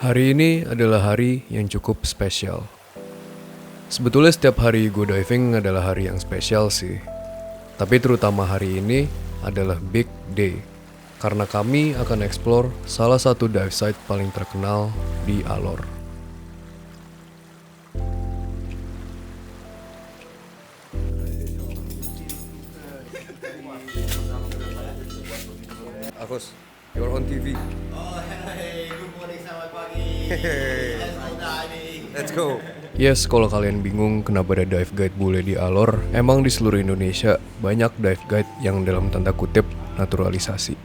Hari ini adalah hari yang cukup spesial. Sebetulnya setiap hari gue diving adalah hari yang spesial sih. Tapi terutama hari ini adalah big day. Karena kami akan explore salah satu dive site paling terkenal di Alor. Agus, you're on TV. Oh, hey, good morning, selamat pagi. Let's go diving. Let's go. Yes, kalau kalian bingung kenapa ada dive guide bule di Alor, emang di seluruh Indonesia banyak dive guide yang dalam tanda kutip naturalisasi.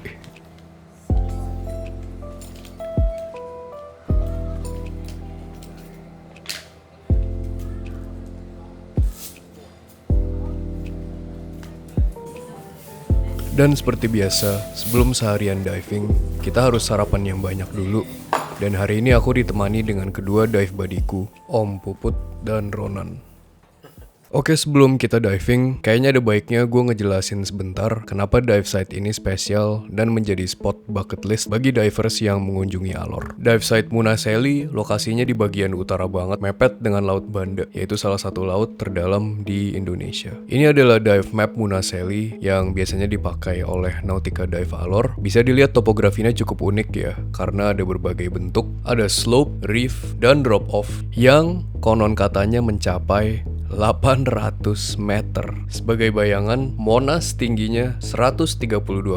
Dan seperti biasa, sebelum seharian diving, kita harus sarapan yang banyak dulu. Dan hari ini aku ditemani dengan kedua dive buddyku, Om Puput dan Ronan. Oke, sebelum kita diving, kayaknya ada baiknya gue ngejelasin sebentar kenapa dive site ini spesial dan menjadi spot bucket list bagi divers yang mengunjungi Alor. Dive site Munaseli lokasinya di bagian utara banget, mepet dengan Laut Banda, yaitu salah satu laut terdalam di Indonesia. Ini adalah dive map Munaseli yang biasanya dipakai oleh Nautica Dive Alor. Bisa dilihat topografinya cukup unik ya, karena ada berbagai bentuk, ada slope, reef, dan drop off yang konon katanya mencapai 800 meter. Sebagai bayangan, Monas tingginya 132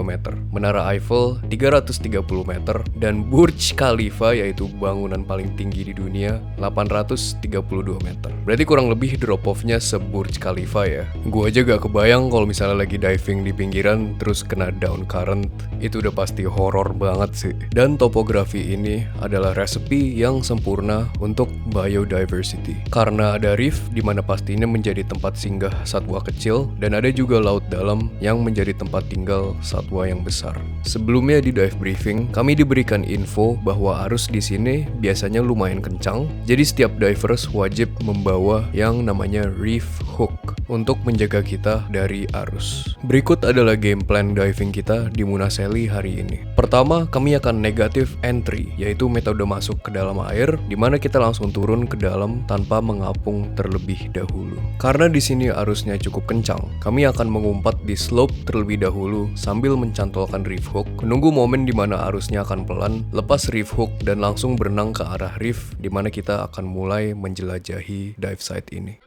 meter, Menara Eiffel 330 meter, dan Burj Khalifa yaitu bangunan paling tinggi di dunia 832 meter. Berarti kurang lebih drop off-nya se-Burj Khalifa ya. Gua aja gak kebayang kalau misalnya lagi diving di pinggiran terus kena down current. Itu udah pasti horor banget sih. Dan topografi ini adalah resepi yang sempurna untuk biodiversity. Karena ada reef di mana pastinya menjadi tempat singgah satwa kecil, dan ada juga laut dalam yang menjadi tempat tinggal satwa yang besar. Sebelumnya di dive briefing, kami diberikan info bahwa arus di sini biasanya lumayan kencang, jadi setiap divers wajib membawa yang namanya reef hook untuk menjaga kita dari arus. Berikut adalah game plan diving kita di Munaseli hari ini. Pertama, kami akan negative entry, yaitu metode masuk ke dalam air, di mana kita langsung turun ke dalam tanpa mengapung terlebih dahulu. Karena di sini arusnya cukup kencang, kami akan mengumpat di slope terlebih dahulu sambil mencantolkan reef hook, menunggu momen di mana arusnya akan pelan, lepas reef hook dan langsung berenang ke arah reef, di mana kita akan mulai menjelajahi dive site ini.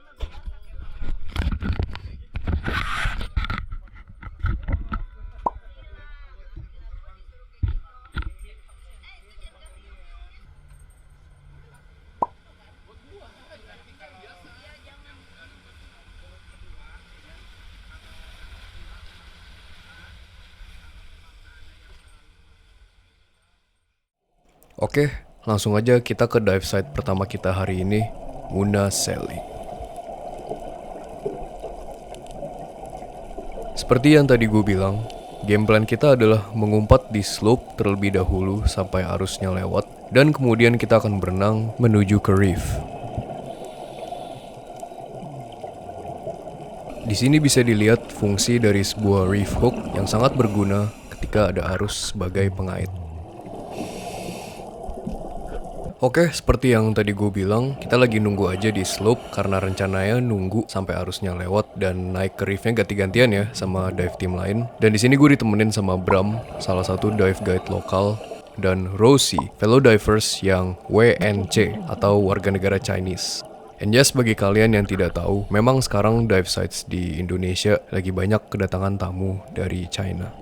Oke, langsung aja kita ke dive site pertama kita hari ini, Munaseli. Seperti yang tadi gue bilang, game plan kita adalah mengumpat di slope terlebih dahulu sampai arusnya lewat, dan kemudian kita akan berenang menuju ke reef. Di sini bisa dilihat fungsi dari sebuah reef hook yang sangat berguna ketika ada arus sebagai pengait. Oke, seperti yang tadi gue bilang, kita lagi nunggu aja di slope karena rencananya nunggu sampai arusnya lewat dan naik ke reefnya ganti-gantian ya sama dive team lain. Dan di sini gue ditemenin sama Bram, salah satu dive guide lokal, dan Rosie, fellow divers yang WNC atau warga negara Chinese. And yes, bagi kalian yang tidak tahu, memang sekarang dive sites di Indonesia lagi banyak kedatangan tamu dari China.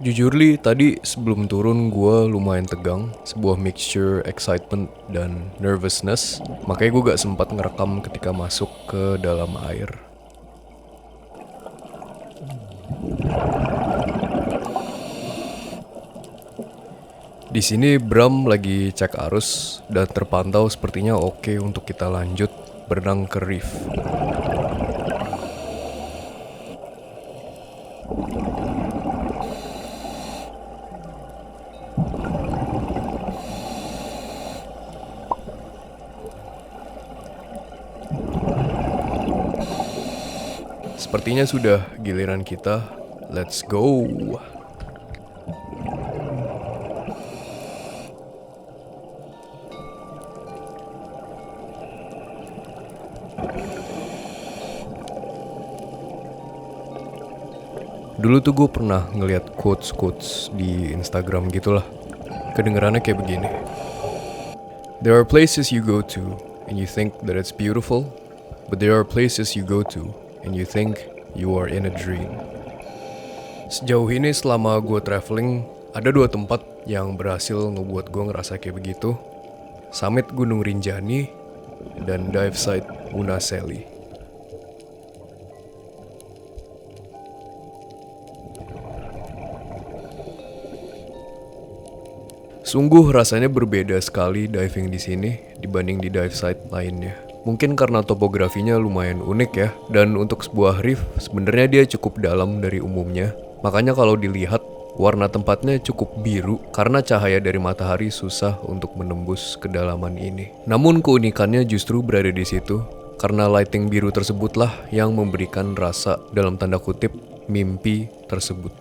Jujur Li, tadi sebelum turun gue lumayan tegang, sebuah mixture excitement dan nervousness, makanya gue gak sempat ngerekam ketika masuk ke dalam air. Di sini Bram lagi cek arus dan terpantau sepertinya oke untuk kita lanjut berenang ke reef. Sepertinya sudah giliran kita Let's go. Dulu tuh gue pernah ngeliat quotes-quotes di Instagram gitulah. Kedengerannya kayak begini. There are places you go to and you think that it's beautiful, but there are places you go to and you think you are in a dream. Sejauh ini selama gue traveling, ada 2 tempat yang berhasil ngebuat gue ngerasa kayak begitu. Summit Gunung Rinjani dan dive site Unaseli. Sungguh rasanya berbeda sekali diving di sini dibanding di dive site lainnya. Mungkin karena topografinya lumayan unik ya, dan untuk sebuah reef sebenarnya dia cukup dalam dari umumnya. Makanya kalau dilihat, warna tempatnya cukup biru karena cahaya dari matahari susah untuk menembus kedalaman ini. Namun keunikannya justru berada di situ, karena lighting biru tersebutlah yang memberikan rasa dalam tanda kutip mimpi tersebut.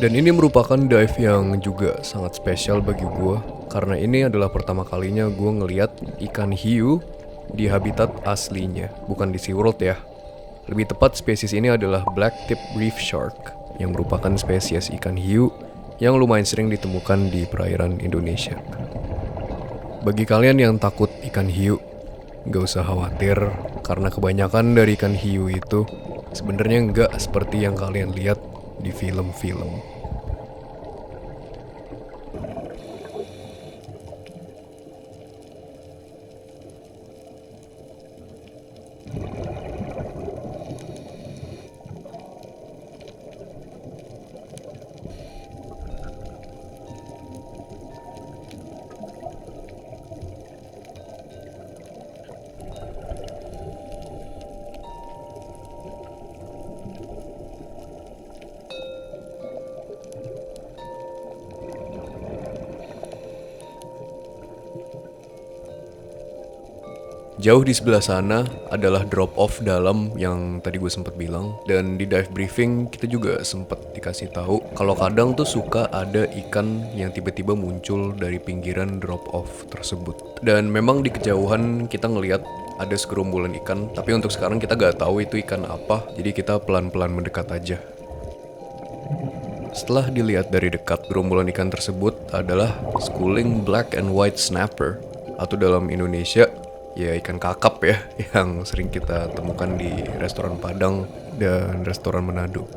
Dan ini merupakan dive yang juga sangat spesial bagi gue, karena ini adalah pertama kalinya gue ngeliat ikan hiu di habitat aslinya, bukan di SeaWorld ya. Lebih tepat spesies ini adalah Black Tip Reef Shark, yang merupakan spesies ikan hiu yang lumayan sering ditemukan di perairan Indonesia. Bagi kalian yang takut ikan hiu, gak usah khawatir, karena kebanyakan dari ikan hiu itu sebenarnya nggak seperti yang kalian lihat di film-film. Jauh di sebelah sana adalah drop off dalam yang tadi gue sempat bilang, dan di dive briefing kita juga sempat dikasih tahu kalau kadang tuh suka ada ikan yang tiba-tiba muncul dari pinggiran drop off tersebut. Dan memang di kejauhan kita ngelihat ada segerombolan ikan, tapi untuk sekarang kita gak tahu itu ikan apa, jadi kita pelan-pelan mendekat aja. Setelah dilihat dari dekat, gerombolan ikan tersebut adalah schooling black and white snapper, atau dalam Indonesia ya ikan kakap ya, yang sering kita temukan di restoran Padang dan restoran Manado.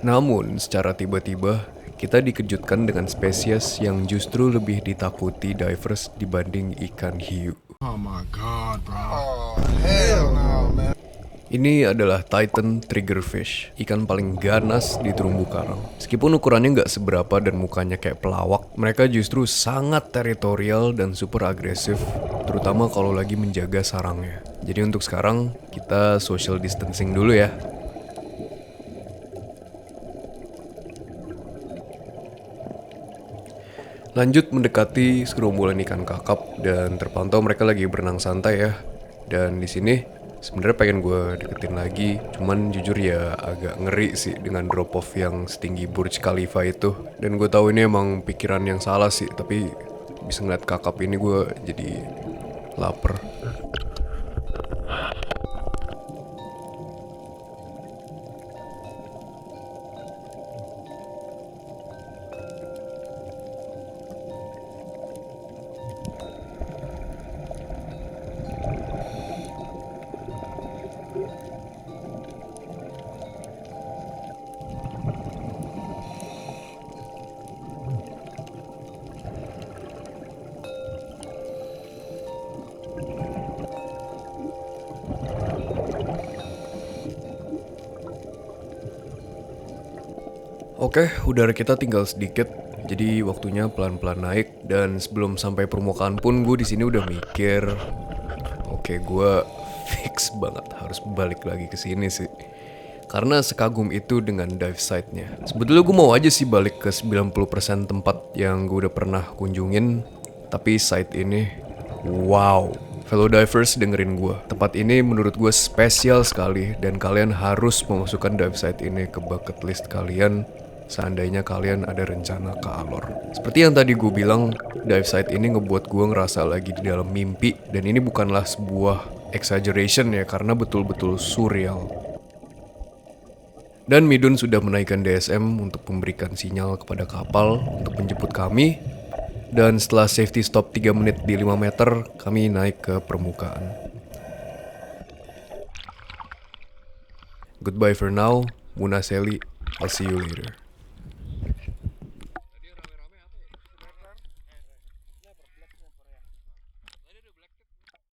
Namun secara tiba-tiba kita dikejutkan dengan spesies yang justru lebih ditakuti divers dibanding ikan hiu. Oh my god, bro. Oh, hell no, man. Ini adalah Titan Triggerfish, ikan paling ganas di terumbu karang. Meskipun ukurannya nggak seberapa dan mukanya kayak pelawak, mereka justru sangat teritorial dan super agresif, terutama kalau lagi menjaga sarangnya. Jadi untuk sekarang, kita social distancing dulu ya. Lanjut mendekati segerombolan ikan kakap dan terpantau mereka lagi berenang santai ya. Dan di sini sebenarnya pengen gue deketin lagi, cuman jujur ya agak ngeri sih dengan drop off yang setinggi Burj Khalifa itu. Dan gue tahu ini emang pikiran yang salah sih, tapi bisa ngeliat kakap ini gue jadi lapar. Oke, udara kita tinggal sedikit, jadi waktunya pelan-pelan naik. Dan sebelum sampai permukaan pun gue di sini udah mikir, oke, gue fix banget harus balik lagi ke sini sih. Karena sekagum itu dengan dive site-nya. Sebetulnya gue mau aja sih balik ke 90% tempat yang gue udah pernah kunjungin. Tapi site ini, wow. Fellow divers dengerin gue. Tempat ini menurut gue spesial sekali. Dan kalian harus memasukkan dive site ini ke bucket list kalian. Seandainya kalian ada rencana ke Alor. Seperti yang tadi gue bilang, dive site ini ngebuat gue ngerasa lagi di dalam mimpi. Dan ini bukanlah sebuah exaggeration ya, karena betul-betul surreal. Dan Midun sudah menaikkan DSM untuk memberikan sinyal kepada kapal untuk menjemput kami. Dan setelah safety stop 3 menit di 5 meter, kami naik ke permukaan. Goodbye for now, Muna Seli. I'll see you later.